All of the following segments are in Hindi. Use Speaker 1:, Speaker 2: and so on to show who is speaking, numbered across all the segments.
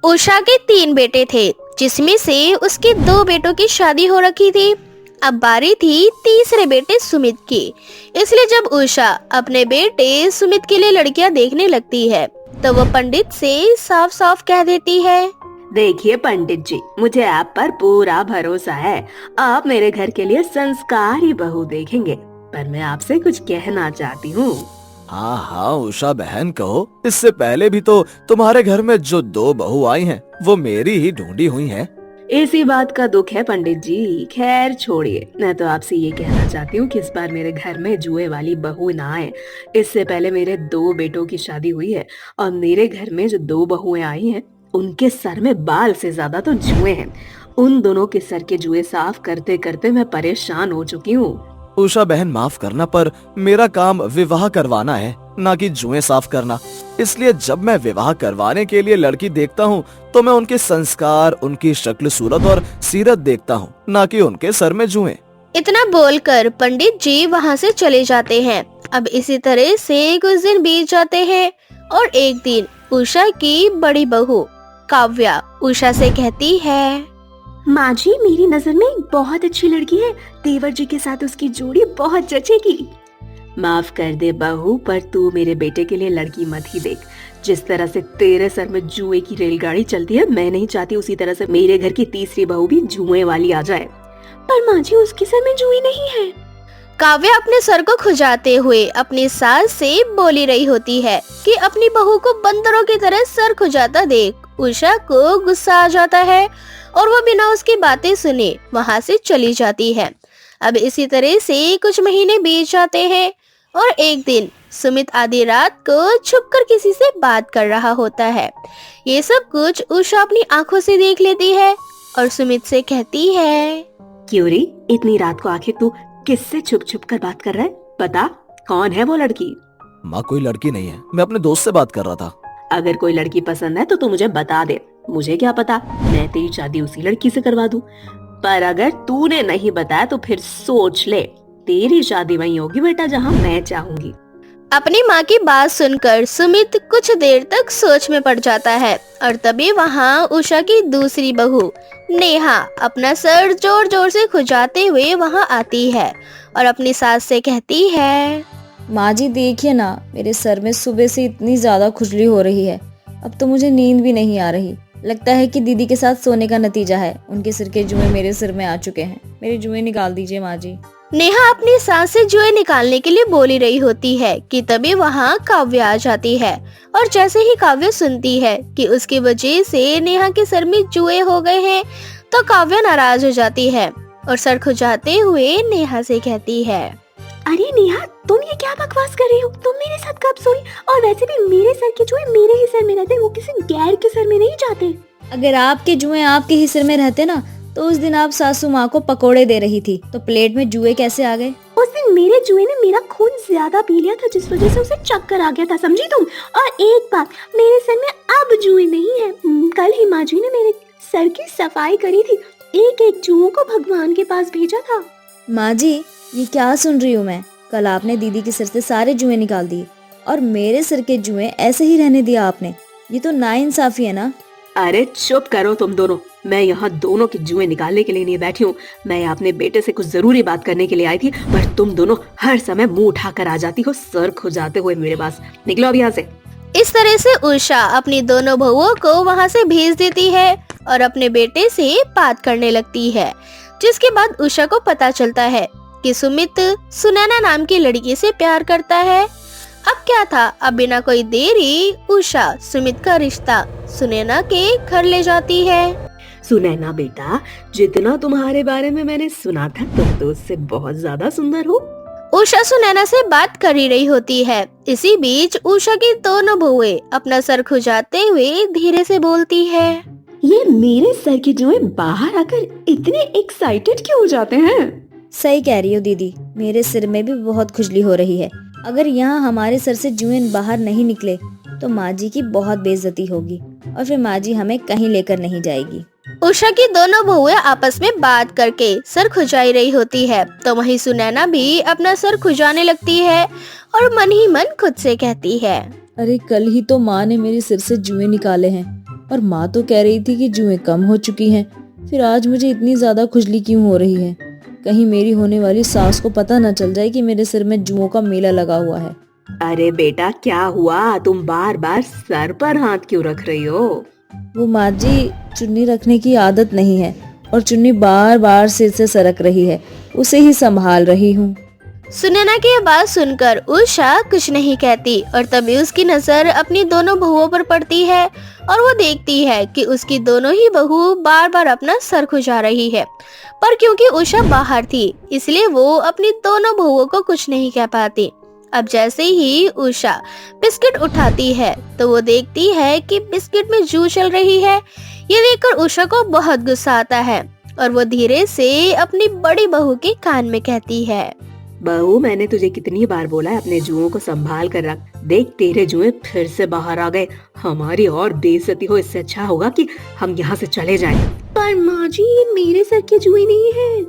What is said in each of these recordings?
Speaker 1: उषा के 3 बेटे थे, जिसमें से उसके 2 बेटों की शादी हो रखी थी। अब बारी थी तीसरे बेटे सुमित की। इसलिए जब उषा अपने बेटे सुमित के लिए लड़कियां देखने लगती है, तो वो पंडित से साफ साफ कह देती है,
Speaker 2: देखिए पंडित जी, मुझे आप पर पूरा भरोसा है। आप मेरे घर के लिए संस्कारी बहू देखेंगे, पर मैं आपसे कुछ कहना चाहती हूँ।
Speaker 3: हाँ हाँ उषा बहन कहो। इससे पहले भी तो तुम्हारे घर में जो 2 बहू आई हैं, वो मेरी ही ढूंढी हुई हैं।
Speaker 2: इसी बात का दुख है पंडित जी। खैर छोड़िए, मैं तो आपसे ये कहना चाहती हूँ कि इस बार मेरे घर में जुए वाली बहू ना आए। इससे पहले मेरे 2 बेटों की शादी हुई है और मेरे घर में जो 2 बहुएं आई हैं, उनके सर में बाल से ज्यादा तो जुए हैं। उन दोनों के सर के जुए साफ करते करते मैं परेशान हो चुकी हूँ।
Speaker 3: उषा बहन माफ करना, पर मेरा काम विवाह करवाना है, ना कि जुएं साफ करना। इसलिए जब मैं विवाह करवाने के लिए लड़की देखता हूँ, तो मैं उनके संस्कार, उनकी शक्ल सूरत और सीरत देखता हूँ, ना कि उनके सर में जुएं।
Speaker 1: इतना बोलकर पंडित जी वहाँ से चले जाते हैं। अब इसी तरह से कुछ दिन बीत जाते हैं और एक दिन उषा की बड़ी बहू काव्या उषा से कहती है,
Speaker 2: माँ जी, मेरी नजर में एक बहुत अच्छी लड़की है। देवर जी के साथ उसकी जोड़ी बहुत जचेगी। माफ कर दे बहू, पर तू मेरे बेटे के लिए लड़की मत ही देख। जिस तरह से तेरे सर में जुए की रेलगाड़ी चलती है, मैं नहीं चाहती उसी तरह से मेरे घर की तीसरी बहू भी जुए वाली आ जाए। पर माँ जी, उसके सर में जुए नहीं है।
Speaker 1: काव्या अपने सर को खुजाते हुए अपनी सास से बोली रही होती है कि अपनी बहू को बंदरों की तरह सर खुजाता देख उषा को गुस्सा आ जाता है और वो बिना उसकी बातें सुने वहाँ से चली जाती है। अब इसी तरह से कुछ महीने बीत जाते हैं और एक दिन सुमित आधी रात को छुपकर किसी से बात कर रहा होता है। ये सब कुछ उषा अपनी आंखों से देख लेती है और सुमित से कहती है,
Speaker 2: क्यों रे, इतनी रात को आखिर तू किससे छुप छुप कर बात कर रहा है? बता, कौन है वो लड़की?
Speaker 3: माँ कोई लड़की नहीं है, मैं अपने दोस्त से बात कर रहा था।
Speaker 2: अगर कोई लड़की पसंद है तो तू मुझे बता दे। मुझे क्या पता, मैं तेरी शादी उसी लड़की से करवा दूं। पर अगर तूने नहीं बताया तो फिर सोच ले, तेरी शादी वहीं होगी बेटा, जहां मैं चाहूंगी।
Speaker 1: अपनी माँ की बात सुनकर सुमित कुछ देर तक सोच में पड़ जाता है और तभी वहाँ उषा की दूसरी बहू नेहा अपना सर जोर जोर से खुजाते हुए वहाँ आती है और अपनी सास से कहती है,
Speaker 4: माँ जी देखिए ना, मेरे सर में सुबह से इतनी ज्यादा खुजली हो रही है। अब तो मुझे नींद भी नहीं आ रही। लगता है कि दीदी के साथ सोने का नतीजा है। उनके सिर के जुए मेरे सिर में आ चुके हैं। मेरे जुए निकाल दीजिए माँ जी।
Speaker 1: नेहा अपनी सास से जुए निकालने के लिए बोली रही होती है कि तभी वहाँ काव्या आ जाती है और जैसे ही काव्या सुनती है कि उसकी वजह से नेहा के सर में जुए हो गए हैं, तो काव्या नाराज हो जाती है और सर खुजाते हुए नेहा से कहती है,
Speaker 2: अरे नेहा, तुम ये क्या बकवास कर रही हो? तुम मेरे साथ कब सोई? और वैसे भी मेरे सर के जुए मेरे ही सर में रहते, वो किसी गैर के सर में नहीं जाते।
Speaker 4: अगर आपके जुए आपके ही सिर में रहते ना, तो उस दिन आप सासू माँ को पकोड़े दे रही थी, तो प्लेट में जुए कैसे आ गए?
Speaker 2: उस दिन मेरे जुए ने मेरा खून ज्यादा पी लिया था, जिस वजह से उसे चक्कर आ गया था, समझी तुम? और एक बात, मेरे सर में अब जुए नहीं है। कल ही माँ जी ने मेरे सर की सफाई करी थी, एक एक जुओं को भगवान के पास भेजा था।
Speaker 4: माँ जी, ये क्या सुन रही हूँ मैं? कल आपने दीदी के सिर से सारे जुए निकाल दिए और मेरे सिर के जुए ऐसे ही रहने दिया आपने। ये तो नाइंसाफी है ना।
Speaker 2: अरे चुप करो तुम दोनों। मैं यहाँ दोनों के जुए निकालने के लिए नहीं बैठी हूँ। मैं अपने बेटे से कुछ जरूरी बात करने के लिए आई थी, पर तुम दोनों हर समय मुंह उठाकर आ जाती हो, सर खुजाते हुए मेरे पास। निकलो अब यहाँ से।
Speaker 1: इस तरह से उषा अपनी दोनों बहुओं को वहाँ से भेज देती है और अपने बेटे से बात करने लगती है, जिसके बाद उषा को पता चलता है कि सुमित सुनैना नाम की लड़की से प्यार करता है। अब क्या था, अब बिना कोई देरी उषा सुमित का रिश्ता सुनैना के घर ले जाती है।
Speaker 2: सुनैना बेटा, जितना तुम्हारे बारे में मैंने सुना था, तुम तो उससे बहुत ज्यादा सुंदर हो।
Speaker 1: उषा सुनैना से बात कर ही रही होती है। इसी बीच उषा की दोनों बहुएं अपना सर खुजाते हुए धीरे से बोलती है,
Speaker 2: ये मेरे सर के जुए बाहर आकर इतने एक्साइटेड क्यों हो जाते हैं?
Speaker 4: सही कह रही हो दीदी, मेरे सिर में भी बहुत खुजली हो रही है। अगर यहाँ हमारे सर से जुए बाहर नहीं निकले तो माँ जी की बहुत बेइज्जती होगी और फिर माँ जी हमें कहीं लेकर नहीं जाएगी।
Speaker 1: उषा की दोनों बहुएं आपस में बात करके सर खुजाई रही होती है, तो वहीं सुनैना भी अपना सर खुजाने लगती है और मन ही मन खुद से कहती है,
Speaker 4: अरे कल ही तो माँ ने मेरे सिर से जुए निकाले हैं, और माँ तो कह रही थी कि जुएं कम हो चुकी हैं। फिर आज मुझे इतनी ज्यादा खुजली क्यों हो रही है? कहीं मेरी होने वाली सास को पता न चल जाए कि मेरे सिर में जुओं का मेला लगा हुआ है।
Speaker 2: अरे बेटा क्या हुआ, तुम बार बार सर पर हाथ क्यों रख रही हो?
Speaker 4: वो माँ जी, चुन्नी रखने की आदत नहीं है और चुन्नी बार बार सिर से सरक रही है, उसे ही संभाल रही हूँ।
Speaker 1: सुनैना की ये बात सुनकर उषा कुछ नहीं कहती और तभी उसकी नजर अपनी दोनों बहुओं पर पड़ती है और वो देखती है कि उसकी दोनों ही बहू बार बार अपना सर खुजा रही है। पर क्योंकि उषा बाहर थी इसलिए वो अपनी दोनों बहुओं को कुछ नहीं कह पाती। अब जैसे ही उषा बिस्किट उठाती है तो वो देखती है कि बिस्किट में जू चल रही है। ये देखकर उषा को बहुत गुस्सा आता है और वो धीरे से अपनी बड़ी बहू के कान में कहती है,
Speaker 2: बहू, मैंने तुझे कितनी बार बोला है अपने जुओं को संभाल कर रख। देख तेरे जुए फिर से बाहर आ गए। हमारी और बेइज्जती हो, इससे अच्छा होगा कि हम यहाँ से चले जाएं। पर माँ जी, ये मेरे सर के जुए नहीं है।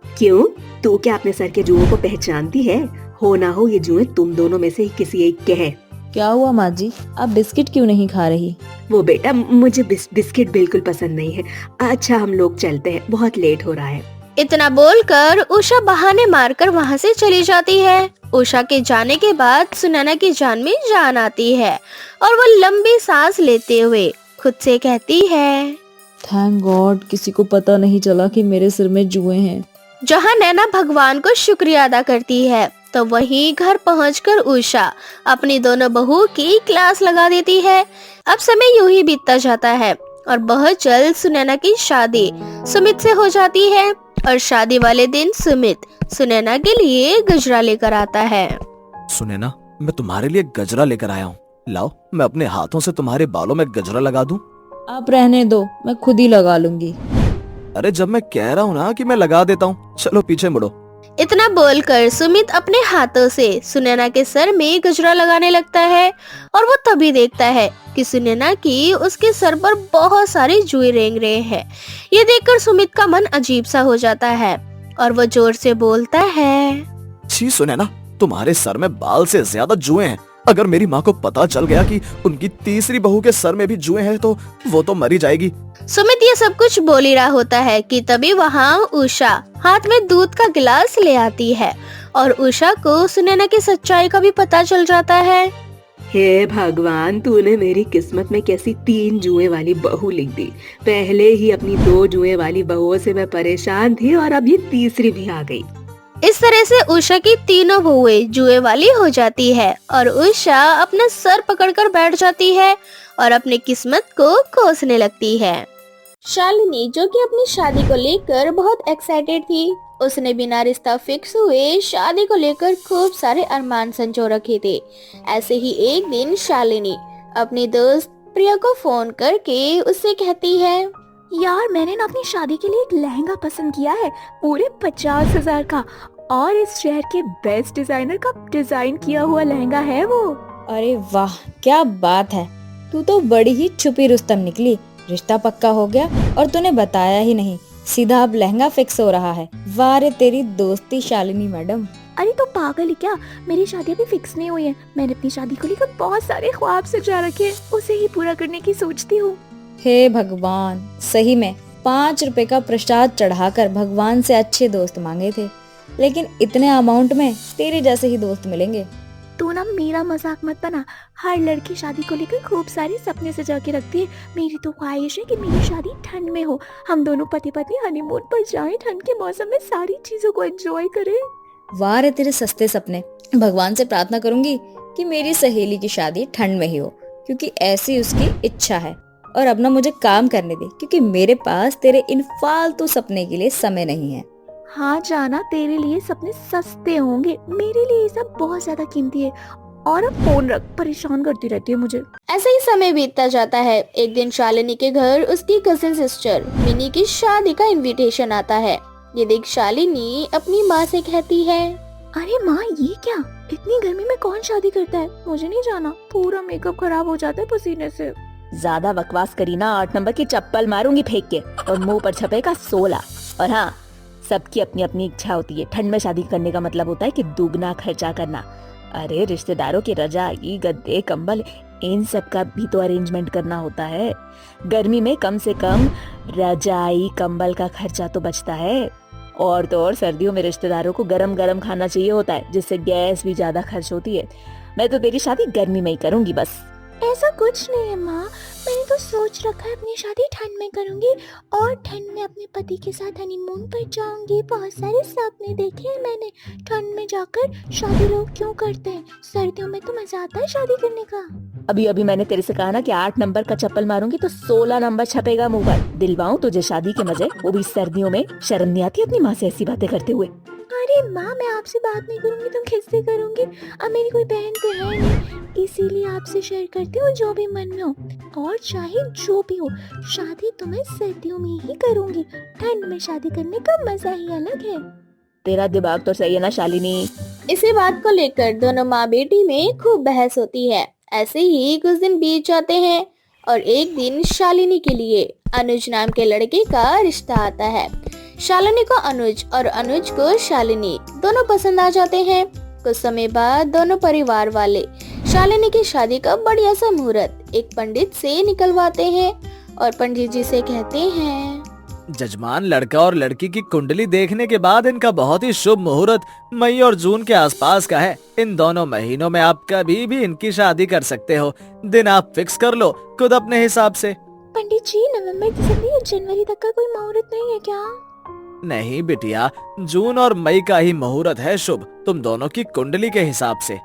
Speaker 2: क्यों? तू क्या अपने सर के जुओं को पहचानती है? हो ना हो ये जुए तुम दोनों में से ही किसी एक के हैं।
Speaker 4: क्या हुआ माँ जी, आप बिस्किट क्यों नहीं खा रही?
Speaker 2: वो बेटा, मुझे बिस्किट बिल्कुल पसंद नहीं है। अच्छा हम लोग चलते हैं, बहुत लेट हो रहा है।
Speaker 1: इतना बोलकर उषा बहाने मारकर वहाँ से चली जाती है। उषा के जाने के बाद सुनैना की जान में जान आती है और वो लंबी सांस लेते हुए खुद से कहती है,
Speaker 4: थैंक गॉड, किसी को पता नहीं चला कि मेरे सिर में जुए हैं।
Speaker 1: जहाँ नैना भगवान को शुक्रिया अदा करती है तो वहीं घर पहुंचकर उषा अपनी दोनों बहू की क्लास लगा देती है। अब समय यूं ही बीतता जाता है और बहुत जल्द सुनैना की शादी सुमित से हो जाती है और शादी वाले दिन सुमित सुनैना के लिए गजरा लेकर आता है।
Speaker 3: सुनैना, मैं तुम्हारे लिए गजरा लेकर आया हूँ। लाओ, मैं अपने हाथों से तुम्हारे बालों में गजरा लगा दूं।
Speaker 4: आप रहने दो, मैं खुद ही लगा लूंगी।
Speaker 3: अरे जब मैं कह रहा हूँ ना कि मैं लगा देता हूँ, चलो पीछे मुड़ो।
Speaker 1: इतना बोलकर सुमित अपने हाथों से सुनैना के सर में गजरा लगाने लगता है और वो तभी देखता है कि सुनैना की उसके सर पर बहुत सारे जुए रेंग रहे हैं। ये देखकर सुमित का मन अजीब सा हो जाता है और वो जोर से बोलता है,
Speaker 3: छी सुनैना, तुम्हारे सर में बाल से ज्यादा जुए हैं। अगर मेरी माँ को पता चल गया कि उनकी तीसरी बहू के सर में भी जुए हैं तो वो तो मरी जाएगी।
Speaker 1: सुमित ये सब कुछ बोल ही रहा होता है कि तभी वहाँ उषा हाथ में दूध का गिलास ले आती है और उषा को सुनैना की सच्चाई का भी पता चल जाता है।
Speaker 2: हे भगवान, तूने मेरी किस्मत में कैसी 3 जुए वाली बहू लिख दी। पहले ही अपनी 2 जुए वाली बहुओं से मैं परेशान थी और अब ये तीसरी भी आ गई।
Speaker 1: इस तरह से उषा की तीनों बहुएं जुए वाली हो जाती है और उषा अपना सर पकड़कर बैठ जाती है और अपनी किस्मत को कोसने लगती है। शालिनी, जो कि अपनी शादी को लेकर बहुत एक्साइटेड थी, उसने बिना रिश्ता फिक्स हुए शादी को लेकर खूब सारे अरमान संजो रखे थे। ऐसे ही एक दिन शालिनी अपनी दोस्त प्रिया को फोन करके उससे कहती है,
Speaker 5: यार मैंने ना अपनी शादी के लिए एक लहंगा पसंद किया है, पूरे 50,000 का, और इस शहर के बेस्ट डिजाइनर का डिजाइन किया हुआ लहंगा है वो।
Speaker 4: अरे वाह, क्या बात है, तू तो बड़ी ही छुपी रुस्तम निकली। रिश्ता पक्का हो गया और तूने बताया ही नहीं, सीधा अब लहंगा फिक्स हो रहा है। वाह रे तेरी दोस्ती शालिनी मैडम।
Speaker 5: अरे तो पागल है क्या, मेरी शादी अभी फिक्स नहीं हुई है। मैंने अपनी शादी को लेकर बहुत सारे ख्वाब सजा रखे हैं, उसे ही पूरा करने की सोचती हूँ।
Speaker 4: हे भगवान, सही में 5 रुपए का प्रसाद चढ़ाकर भगवान से अच्छे दोस्त मांगे थे, लेकिन इतने अमाउंट में तेरे जैसे ही दोस्त मिलेंगे।
Speaker 5: तू ना मेरा मजाक मत बना। हर लड़की शादी को लेकर खूब सारे सपने सजा के रखती है। मेरी तो ख्वाहिश है कि मेरी शादी ठंड में हो, हम दोनों पति पत्नी हनीमून पर जाएं, ठंड के मौसम में सारी चीजों को एंजॉय करें।
Speaker 4: वाह रे तेरे सस्ते सपने। भगवान से प्रार्थना करूंगी कि मेरी सहेली की शादी ठंड में ही हो, क्योंकि ऐसी उसकी इच्छा है। और अब ना मुझे काम करने दे, क्योंकि मेरे पास तेरे इन फालतू सपने के लिए समय नहीं है।
Speaker 5: हाँ जाना, तेरे लिए सपने सस्ते होंगे, मेरे लिए ये सब बहुत ज्यादा कीमती है। और अब फोन रख, परेशान करती रहती है मुझे।
Speaker 1: ऐसे ही समय बीतता जाता है। एक दिन शालिनी के घर उसकी कजिन सिस्टर मिनी की शादी का इनविटेशन आता है। ये देख शालिनी अपनी माँ से कहती है,
Speaker 5: अरे माँ, ये क्या, इतनी गर्मी में कौन शादी करता है, मुझे नहीं जाना, पूरा मेकअप खराब हो जाता है पसीने से।
Speaker 6: ज्यादा बकवास करी ना, 8 नंबर की चप्पल मारूंगी फेंक के, और मुंह पर छपेगा 16। और हाँ, सबकी अपनी अपनी इच्छा होती है। ठंड में शादी करने का मतलब होता है कि दुगना खर्चा करना। अरे रिश्तेदारों की रजाई, गद्दे, कंबल, इन सब का भी तो अरेंजमेंट करना होता है। गर्मी में कम से कम रजाई कंबल का खर्चा तो बचता है। और तो और सर्दियों में रिश्तेदारों को गरम गरम खाना चाहिए होता है, जिससे गैस भी ज्यादा खर्च होती है। मैं तो तेरी शादी गर्मी में ही करूंगी बस।
Speaker 5: ऐसा कुछ नहीं है माँ, मैंने तो सोच रखा है अपनी शादी ठंड में करूंगी और ठंड में अपने पति के साथ हनीमून पर जाऊंगी। बहुत सारे सपने देखे हैं मैंने। ठंड में जाकर शादी लोग क्यों करते हैं, सर्दियों में तो मजा आता है शादी करने का।
Speaker 6: अभी अभी मैंने तेरे से कहा ना कि 8 नंबर का चप्पल मारूंगी तो 16 नंबर छपेगा मुंह पर। दिलवाऊं तुझे शादी के मजे, वो भी सर्दियों में। शर्म नहीं आती अपनी माँ से ऐसी बातें करते हुए?
Speaker 5: अरे माँ, मैं आपसे बात नहीं करूंगी तो किससे करूंगी? अब मेरी कोई बहन तो है नहीं, इसीलिए आपसे शेयर करती हूँ जो भी मन में हो। और चाहे जो भी हो, शादी तो मैं सर्दियों में ही करूंगी। ठंड में शादी करने का मजा ही अलग है।
Speaker 6: तेरा दिमाग तो सही है ना शालिनी?
Speaker 1: इसी बात को लेकर दोनों माँ बेटी में खूब बहस होती है। ऐसे ही कुछ दिन बीत जाते हैं और एक दिन शालिनी के लिए अनुज नाम के लड़के का रिश्ता आता है। शालिनी को अनुज और अनुज को शालिनी दोनों पसंद आ जाते हैं। कुछ समय बाद दोनों परिवार वाले शालिनी की शादी का बढ़िया सा मुहूर्त एक पंडित से निकलवाते हैं और पंडित जी से कहते हैं,
Speaker 3: जजमान, लड़का और लड़की की कुंडली देखने के बाद इनका बहुत ही शुभ मुहूर्त मई और जून के आसपास का है। इन दोनों महीनों में आप कभी भी इनकी शादी कर सकते हो। दिन आप फिक्स कर लो खुद अपने हिसाब से।
Speaker 5: पंडित जी, नवंबर, दिसंबर या जनवरी तक का कोई मुहूर्त नहीं है क्या?
Speaker 3: नहीं बिटिया, जून और मई का ही मुहूर्त है शुभ, तुम दोनों की कुंडली के हिसाब से।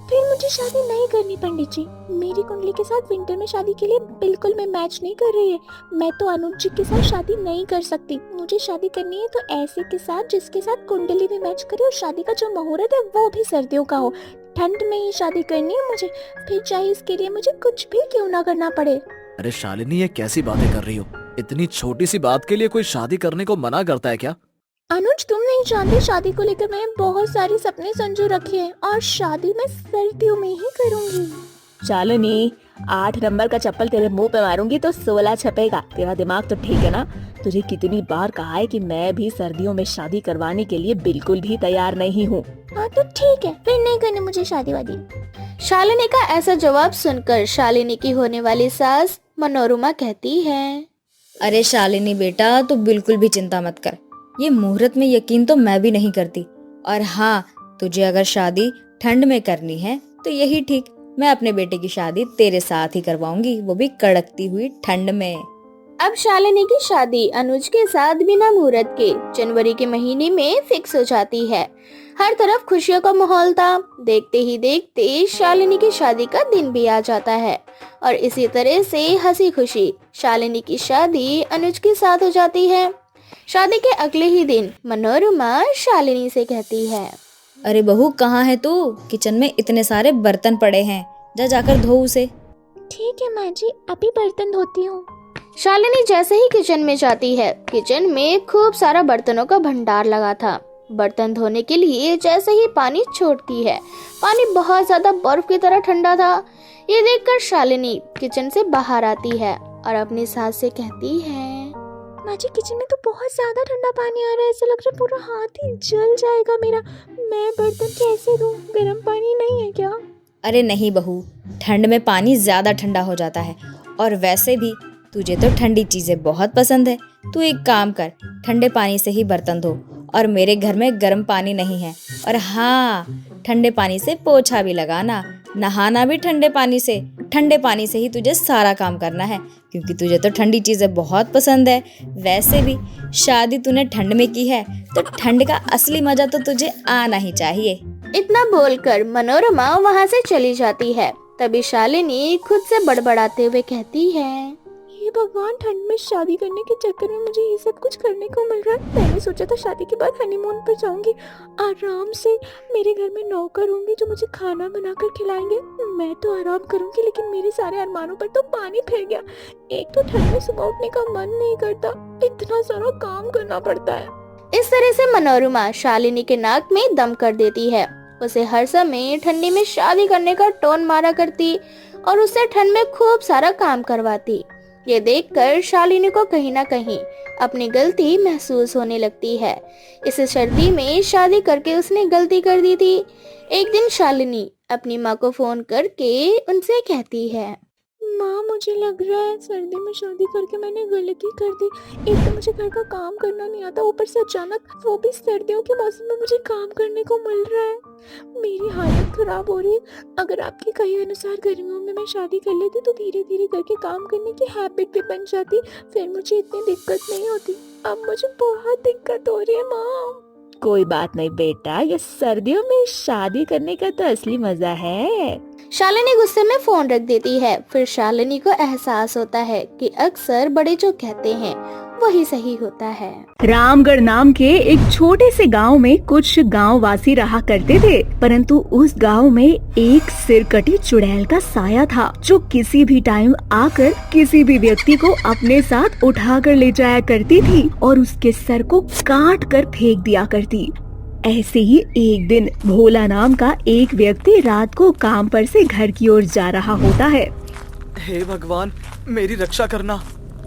Speaker 5: फिर मुझे शादी नहीं करनी पंडित जी। मेरी कुंडली के साथ विंटर में शादी के लिए बिल्कुल में मैच नहीं कर रही है। मैं तो अनुज जी के साथ शादी नहीं कर सकती। मुझे शादी करनी है तो ऐसे के साथ जिसके साथ कुंडली भी मैच करे और शादी का जो मुहूर्त है वो भी सर्दियों का हो। ठंड में ही शादी करनी है मुझे, फिर चाहे इसके लिए मुझे कुछ भी क्यों ना करना पड़े।
Speaker 3: अरे शालिनी, ये कैसी बातें कर रही हो? इतनी छोटी सी बात के लिए कोई शादी करने को मना करता है क्या?
Speaker 5: अनुज, तुम नहीं जानते, शादी को लेकर मैंने बहुत सारे सपने संजो रखे हैं और शादी मैं सर्दियों में ही करूंगी।
Speaker 6: शालिनी, 8 नंबर का चप्पल तेरे मुंह पे मारूंगी तो 16 छपेगा। तेरा दिमाग तो ठीक है ना? तुझे कितनी बार कहा है कि मैं भी सर्दियों में शादी करवाने के लिए बिल्कुल भी तैयार नहीं हूँ।
Speaker 5: हाँ तो ठीक है, फिर नहीं करनी मुझे शादी वादी।
Speaker 1: शालिनी का ऐसा जवाब सुनकर शालिनी की होने वाली सास मनोरमा कहती है,
Speaker 4: अरे शालिनी बेटा, तू बिल्कुल भी चिंता मत कर। ये मुहूर्त में यकीन तो मैं भी नहीं करती। और हाँ, तुझे अगर शादी ठंड में करनी है तो यही ठीक, मैं अपने बेटे की शादी तेरे साथ ही करवाऊंगी, वो भी कड़कती हुई ठंड में।
Speaker 1: अब शालिनी की शादी अनुज के साथ बिना मुहूर्त के जनवरी के महीने में फिक्स हो जाती है। हर तरफ खुशियों का माहौल था। देखते ही देखते शालिनी की शादी का दिन भी आ जाता है और इसी तरह से हंसी खुशी शालिनी की शादी अनुज के साथ हो जाती है। शादी के अगले ही दिन मनोरमा शालिनी से कहती है,
Speaker 4: अरे बहू, कहाँ है तू? किचन में इतने सारे बर्तन पड़े हैं, जा जाकर धो उसे।
Speaker 5: ठीक है माँ जी, अभी बर्तन धोती हूँ।
Speaker 1: शालिनी जैसे ही किचन में जाती है, किचन में खूब सारा बर्तनों का भंडार लगा था। बर्तन धोने के लिए जैसे ही पानी छोड़ती है, पानी बहुत ज्यादा बर्फ की तरह ठंडा था। ये देखकर शालिनी किचन से बाहर आती है और अपनी सास से कहती है,
Speaker 5: माँ जी, किचन में तो बहुत ज्यादा ठंडा पानी आ रहा है, ऐसा लग रहा है पूरा हाथ ही जल जाएगा मेरा। मैं बर्तन कैसे धोऊं? गर्म पानी नहीं है क्या?
Speaker 4: अरे नहीं बहू, ठंड में पानी ज्यादा ठंडा हो जाता है। और वैसे भी तुझे तो ठंडी चीजें बहुत पसंद है। तू एक काम कर, ठंडे पानी से ही बर्तन धो। और मेरे घर में गर्म पानी नहीं है। और हाँ, ठंडे पानी से पोछा भी लगाना, नहाना भी ठंडे पानी से। ठंडे पानी से ही तुझे सारा काम करना है, क्योंकि तुझे तो ठंडी चीजें बहुत पसंद है। वैसे भी शादी तूने ठंड में की है, तो ठंड का असली मजा तो तुझे आना ही चाहिए।
Speaker 1: इतना बोलकर मनोरमा वहाँ से चली जाती है। तभी शालिनी खुद से बड़बड़ाते हुए कहती है,
Speaker 5: हे भगवान, ठंड में शादी करने के चक्कर में मुझे ये सब कुछ करने को मिल रहा है। मैंने सोचा था शादी के बाद हनीमून पर जाऊंगी, आराम से मेरे घर में नौकर होंगे जो मुझे खाना बनाकर खिलाएंगे, मैं तो आराम करूंगी। लेकिन मेरे सारे अरमानों पर तो पानी फिर गया। एक तो ठंड में सुबह उठने का मन नहीं करता, इतना सारा काम करना पड़ता है।
Speaker 1: इस तरह से मनोरमा शालिनी के नाक में दम कर देती है। उसे हर समय ठंडी में शादी करने का टोन मारा करती और उससे ठंड में खूब सारा काम करवाती। ये देखकर शालिनी को कहीं ना कहीं अपनी गलती महसूस होने लगती है। इस सर्दी में शादी करके उसने गलती कर दी थी। एक दिन शालिनी अपनी माँ को फोन करके उनसे कहती है।
Speaker 5: माँ, मुझे लग रहा है सर्दी में शादी करके मैंने गलती कर दी। एक तो मुझे घर का काम करना नहीं आता, ऊपर से अचानक वो भी सर्दियों के मौसम में मुझे काम करने को मिल रहा है। मेरी हालत खराब हो रही है। अगर आपके कहे अनुसार गर्मियों में मैं शादी कर लेती तो धीरे धीरे करके काम करने की हैबिट भी बन जाती, फिर मुझे इतनी दिक्कत नहीं होती। अब मुझे बहुत दिक्कत हो रही है माँ।
Speaker 6: कोई बात नहीं बेटा, ये सर्दियों में शादी करने का तो असली मजा है।
Speaker 1: शालिनी गुस्से में फोन रख देती है। फिर शालिनी को एहसास होता है कि अक्सर बड़े जो कहते हैं वही सही होता है।
Speaker 6: रामगढ़ नाम के एक छोटे से गांव में कुछ गांववासी रहा करते थे, परंतु उस गांव में एक सिरकटी चुड़ैल का साया था जो किसी भी टाइम आकर किसी भी व्यक्ति को अपने साथ उठा कर ले जाया करती थी और उसके सर को काट कर फेंक दिया करती। ऐसे ही एक दिन भोला नाम का एक व्यक्ति रात को काम पर से घर की ओर जा रहा होता है।
Speaker 3: हे भगवान, मेरी रक्षा करना।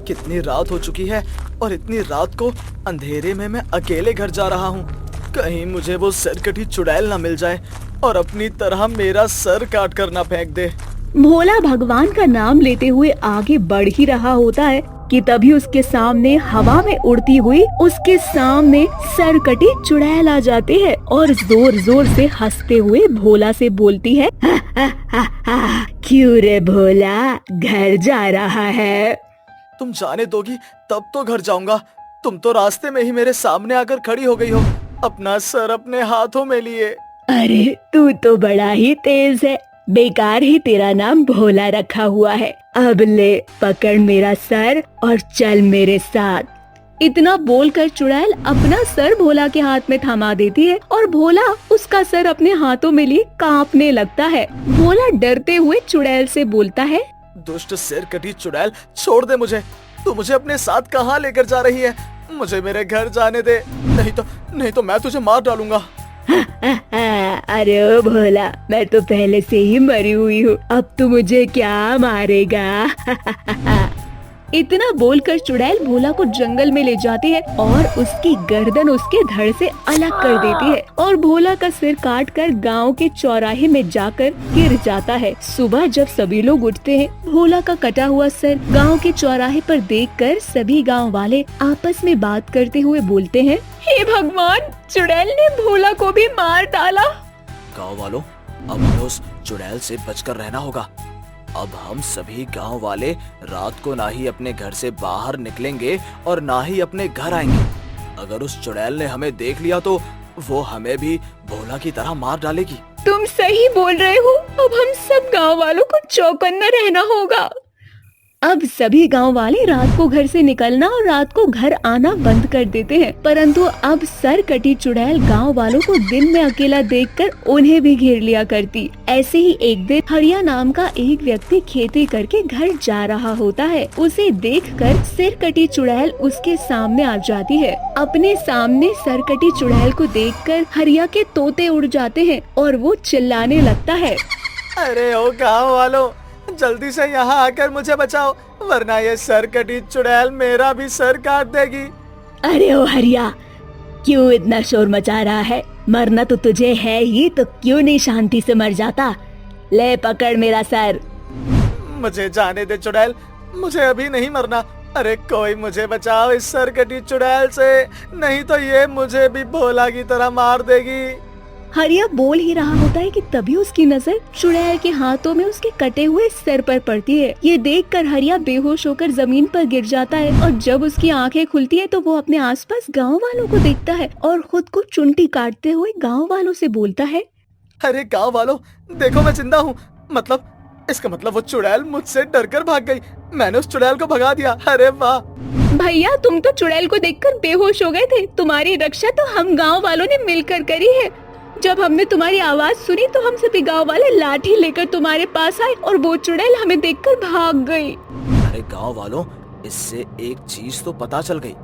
Speaker 3: कितनी रात हो चुकी है और इतनी रात को अंधेरे में मैं अकेले घर जा रहा हूँ। कहीं मुझे वो सरकटी चुड़ैल ना मिल जाए और अपनी तरह मेरा सर काट कर ना फेंक दे।
Speaker 6: भोला भगवान का नाम लेते हुए आगे बढ़ ही रहा होता है कि तभी उसके सामने हवा में उड़ती हुई उसके सामने सरकटी चुड़ैल आ जाती है और जोर जोर से हंसते हुए भोला से बोलती है, हा, हा, हा, हा, क्यों रे भोला, घर जा रहा है?
Speaker 3: तुम जाने दोगी तब तो घर जाऊंगा। तुम तो रास्ते में ही मेरे सामने आकर खड़ी हो गई हो, अपना सर अपने हाथों में लिए।
Speaker 6: अरे तू तो बड़ा ही तेज है, बेकार ही तेरा नाम भोला रखा हुआ है। अब ले पकड़ मेरा सर और चल मेरे साथ। इतना बोलकर चुड़ैल अपना सर भोला के हाथ में थमा देती है और भोला उसका सर अपने हाथों में लिए कांपने लगता है। भोला डरते हुए चुड़ैल से बोलता है,
Speaker 3: दुष्ट सिर कटी चुड़ैल, छोड़ दे मुझे। तू मुझे अपने साथ कहाँ लेकर जा रही है? मुझे मेरे घर जाने दे, नहीं तो मैं तुझे मार डालूंगा।
Speaker 6: अरे ओ भोला, मैं तो पहले से ही मरी हुई हूँ, अब तू मुझे क्या मारेगा? इतना बोलकर चुड़ैल भोला को जंगल में ले जाती है और उसकी गर्दन उसके धड़ से अलग कर देती है और भोला का सिर काटकर गांव के चौराहे में जाकर गिर जाता है। सुबह जब सभी लोग उठते हैं, भोला का कटा हुआ सर गांव के चौराहे पर देखकर सभी गांव वाले आपस में बात करते हुए बोलते हैं, हे भगवान, चुड़ैल ने भोला को भी मार डाला।
Speaker 3: गाँव वालों, अब हमें उस चुड़ैल से बचकर रहना होगा। अब हम सभी गांव वाले रात को ना ही अपने घर से बाहर निकलेंगे और ना ही अपने घर आएंगे। अगर उस चुड़ैल ने हमें देख लिया तो वो हमें भी भोला की तरह मार डालेगी।
Speaker 6: तुम सही बोल रहे हो, अब हम सब गांव वालों को चौकन्ना रहना होगा। अब सभी गांव वाले रात को घर से निकलना और रात को घर आना बंद कर देते हैं, परंतु अब सर कटी चुड़ैल गांव वालों को दिन में अकेला देखकर उन्हें भी घेर लिया करती। ऐसे ही एक दिन हरिया नाम का एक व्यक्ति खेती करके घर जा रहा होता है। उसे देखकर सिर कटी चुड़ैल उसके सामने आ जाती है। अपने सामने सर कटी चुड़ैल को देखकर हरिया के तोते उड़ जाते हैं और वो चिल्लाने लगता है,
Speaker 3: अरे ओ गाँव वालों, जल्दी से यहाँ आकर मुझे बचाओ, वरना ये सर कटी चुड़ैल मेरा भी सर काट देगी।
Speaker 6: अरे ओ हरिया, क्यों इतना शोर मचा रहा है? मरना तो तुझे है ही, तो क्यों नहीं शांति से मर जाता? ले पकड़ मेरा सर।
Speaker 3: मुझे जाने दे चुड़ैल, मुझे अभी नहीं मरना। अरे कोई मुझे बचाओ इस सर कटी चुड़ैल से, नहीं तो ये मुझे भी भोला की तरह मार देगी।
Speaker 6: हरिया बोल ही रहा होता है कि तभी उसकी नजर चुड़ैल के हाथों में उसके कटे हुए सर पर पड़ती है। ये देखकर हरिया बेहोश होकर जमीन पर गिर जाता है और जब उसकी आंखें खुलती है तो वो अपने आसपास गांव वालों को देखता है और खुद को चुंटी काटते हुए गांव वालों से बोलता है,
Speaker 3: अरे गाँव वालों, देखो मैं जिंदा हूँ। इसका मतलब वो चुड़ैल मुझसे डरकर भाग गई। मैंने उस चुड़ैल को भगा दिया। अरे वाह
Speaker 6: भैया, तुम तो चुड़ैल को देखकर बेहोश हो गए थे। तुम्हारी रक्षा तो हम गाँव वालों ने मिलकर करी है। जब हमने तुम्हारी आवाज सुनी तो हम सभी गांव वाले लाठी लेकर तुम्हारे पास आए और वो चुड़ैल हमें देखकर भाग गई।
Speaker 3: अरे गांव वालों, इससे एक चीज तो पता चल गई,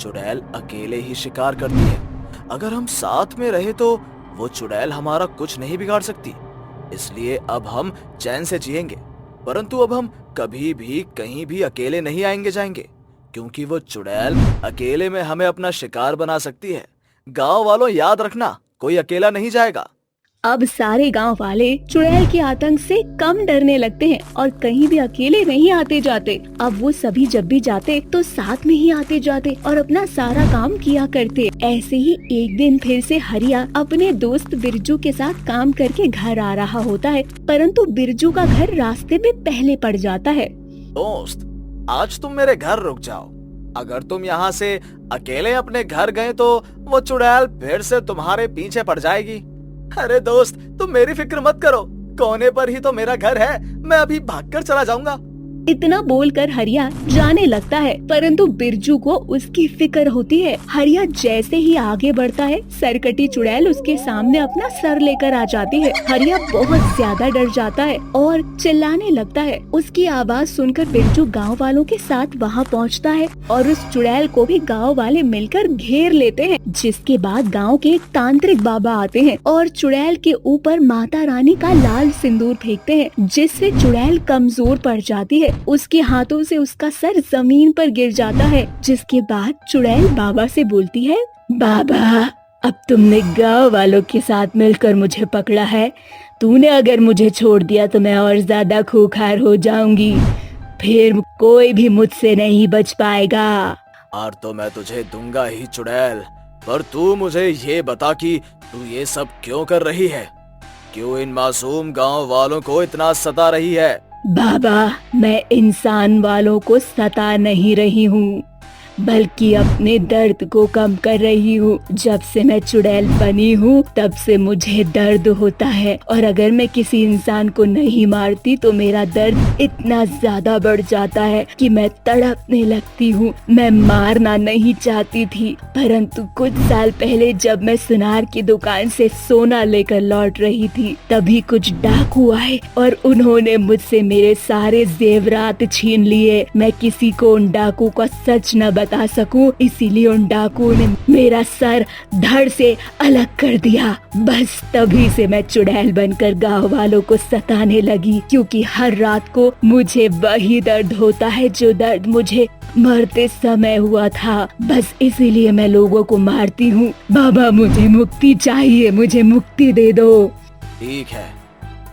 Speaker 3: चुड़ैल अकेले ही शिकार करती है। अगर हम साथ में रहे तो वो चुड़ैल हमारा कुछ नहीं बिगाड़ सकती। इसलिए अब हम चैन से जिएंगे, परंतु अब हम कभी भी कहीं भी अकेले नहीं आएंगे जाएंगे, क्योंकि वो चुड़ैल अकेले में हमें अपना शिकार बना सकती है। गाँव वालों, याद रखना, कोई अकेला नहीं जाएगा।
Speaker 2: अब सारे गांव वाले चुड़ैल के आतंक से कम डरने लगते हैं और कहीं भी अकेले नहीं आते जाते। अब वो सभी जब भी जाते तो साथ में ही आते जाते और अपना सारा काम किया करते। ऐसे ही एक दिन फिर से हरिया अपने दोस्त बिरजू के साथ काम करके घर आ रहा होता है, परंतु बिरजू का घर रास्ते में पहले पड़ जाता है।
Speaker 3: दोस्त, आज तुम मेरे घर रुक जाओ। अगर तुम यहाँ से अकेले अपने घर गए तो वो चुड़ैल फिर से तुम्हारे पीछे पड़ जाएगी। अरे दोस्त, तुम मेरी फिक्र मत करो, कोने पर ही तो मेरा घर है, मैं अभी भागकर चला जाऊंगा।
Speaker 2: इतना बोलकर हरिया जाने लगता है, परंतु बिरजू को उसकी फिक्र होती है। हरिया जैसे ही आगे बढ़ता है, सरकटी चुड़ैल उसके सामने अपना सर लेकर आ जाती है। हरिया बहुत ज्यादा डर जाता है और चिल्लाने लगता है। उसकी आवाज सुनकर बिरजू गांव वालों के साथ वहां पहुंचता है और उस चुड़ैल को भी गांव वाले मिलकर घेर लेते हैं। जिसके बाद गांव के एक तांत्रिक बाबा आते हैं और चुड़ैल के ऊपर माता रानी का लाल सिंदूर फेंकते हैं, जिससे चुड़ैल कमजोर पड़ जाती है। उसके हाथों से उसका सर जमीन पर गिर जाता है। जिसके बाद चुड़ैल बाबा से बोलती है, बाबा, अब तुमने गांव वालों के साथ मिलकर मुझे पकड़ा है। तूने अगर मुझे छोड़ दिया तो मैं और ज्यादा खूंखार हो जाऊंगी, फिर कोई भी मुझसे नहीं बच पाएगा।
Speaker 3: और तो मैं तुझे दूंगा ही चुड़ैल, पर तू मुझे ये बता कि तू ये सब क्यों कर रही है? क्यों इन मासूम गांव वालों को इतना सता रही है?
Speaker 2: बाबा, मैं इंसान वालों को सता नहीं रही हूँ, बल्कि अपने दर्द को कम कर रही हूँ। जब से मैं चुड़ैल बनी हूँ तब से मुझे दर्द होता है, और अगर मैं किसी इंसान को नहीं मारती तो मेरा दर्द इतना ज्यादा बढ़ जाता है कि मैं तड़पने लगती हूँ। मैं मारना नहीं चाहती थी, परंतु कुछ साल पहले जब मैं सुनार की दुकान से सोना लेकर लौट रही थी, तभी कुछ डाकू आए और उन्होंने मुझसे मेरे सारे जेवरात छीन लिए। मैं किसी को उन डाकू का सच न बता सकूं, इसीलिए उन डाकुओं ने मेरा सर धड़ से अलग कर दिया। बस तभी से मैं चुड़ैल बनकर गांव वालों को सताने लगी, क्योंकि हर रात को मुझे वही दर्द होता है जो दर्द मुझे मरते समय हुआ था। बस इसीलिए मैं लोगों को मारती हूँ। बाबा, मुझे मुक्ति चाहिए, मुझे मुक्ति दे दो।
Speaker 3: ठीक है,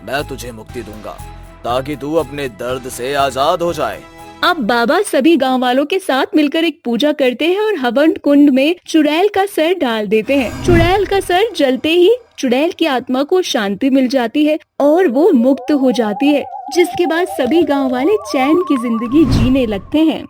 Speaker 3: मैं तुझे मुक्ति दूंगा ताकि तू अपने दर्द से आजाद हो जाए।
Speaker 2: अब बाबा सभी गांव वालों के साथ मिलकर एक पूजा करते हैं और हवन कुंड में चुड़ैल का सर डाल देते हैं। चुड़ैल का सर जलते ही चुड़ैल की आत्मा को शांति मिल जाती है और वो मुक्त हो जाती है, जिसके बाद सभी गांव वाले चैन की जिंदगी जीने लगते हैं।